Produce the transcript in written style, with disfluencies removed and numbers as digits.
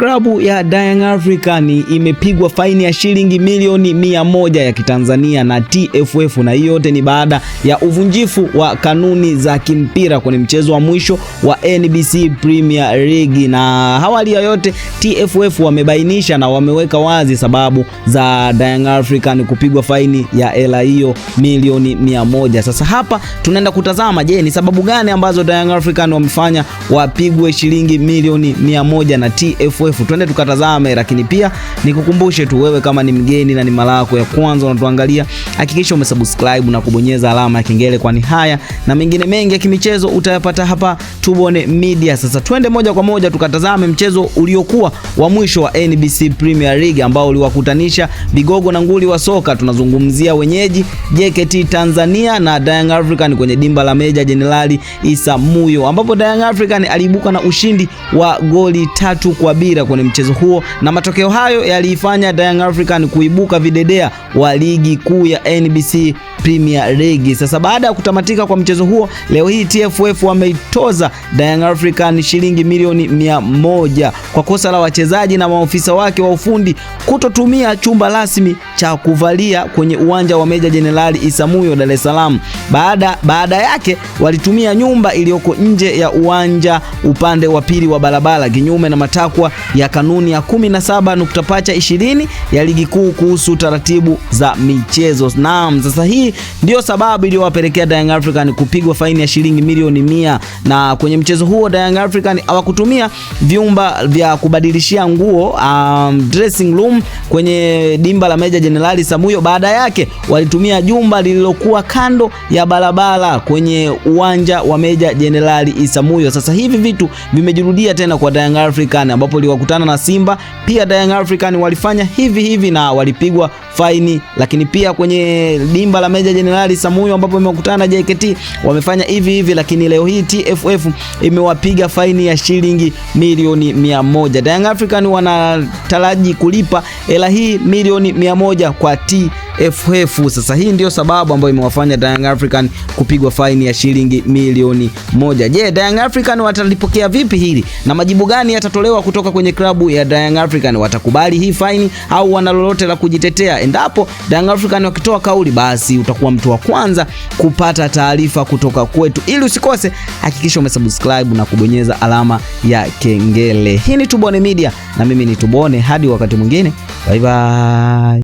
Klabu ya Young Africans imepigwa faini ya shilingi milioni 100 ya Kitanzania na TFF, na hiyo yote ni baada ya uvunjifu wa kanuni za kimpira kwenye mchezo wa mwisho wa NBC Premier League. Na awali ya yote TFF wamebainisha na wameweka wazi sababu za Young Africans kupigwa faini ya hela hiyo milioni 100. Sasa hapa tunaenda kutazama, je, ni sababu gani ambazo Young Africans wamefanya wapigwe shilingi milioni 100 na TFF. Twende tukatazame, lakini pia nikukumbushe tu wewe, kama ni mgeni na ni mara yako ya kwanza unatuangalia, hakikisha umesubscribe na kubonyeza alama ya kengele, kwani haya na mengine mengi ya kimichezo utayapata hapa Tubone Media. Sasa twende moja kwa moja tukatazame mchezo uliokuwa wa mwisho wa NBC Premier League ambao uliwakutanisha vigogo na nguli wa soka. Tunazungumzia wenyeji JKT Tanzania na Young Africans kwenye dimba la Meja Jenerali Isamuhyo, ambapo Young Africans aliibuka na ushindi wa goli 3-0 kwenye mchezo huo, na matokeo hayo yaliifanya Young Africans kuibuka videdea wa ligi kuu ya NBC Premier League. Sasa baada ya kutamatika kwa mchezo huo, leo hii TFF wameitoza Young Africans shilingi milioni 100 kwa kosa la wachezaji na maofisa wake wa ufundi kutotumia chumba rasmi cha kuvalia kwenye uwanja wa Meja Jenerali Isamuhyo, Dar es Salaam. Baada yake walitumia nyumba iliyoko nje ya uwanja upande wa pili wa barabara, kinyume na matakwa ya kanuni ya 17.20 ya ligi kuu kuhusu taratibu za michezo. Naam, sasa hii ndio sababu iliyowapelekea Young Africans kupigwa faini ya shilingi milioni 100. Na kwenye mchezo huo Young Africans hawakutumia vyumba vya kubadilishia nguo, dressing room kwenye dimba la Meja Jenerali Isamuhyo. Baada yake walitumia jumba lililokuwa kando ya barabara kwenye uwanja wa Meja Jenerali Isamuhyo. Sasa hivi vitu vimejirudia tena kwa Young Africans, ambapo liwakutana na Simba. Pia Young Africans walifanya hivi na walipigwa faini, lakini pia kwenye dimba la Meja Jenerali Isamuhyo ambapo imekutana na JKT wamefanya hivi, lakini leo hii TFF imewapiga faini ya shilingi milioni 100. Young Africans wanataraji kulipa hela hii milioni 100 kwa TFF. Sasa hii ndio sababu ambayo imewafanya Young Africans kupigwa faini ya shilingi milioni 1. Je, Young Africans watalipokea vipi hili na majibu gani yatatolewa kutoka kwenye klabu ya Young Africans? Watakubali hii faini au wana lolote la kujitetea? Endapo Young Africans wakitoa kauli, basi utakuwa mtu wa kwanza kupata taarifa kutoka kwetu. Ili usikose, hakikisha umesubscribe na kubonyeza alama ya kengele. Hii ni Tubone Media na mimi ni Tubone, hadi wakati mwingine. Bye bye.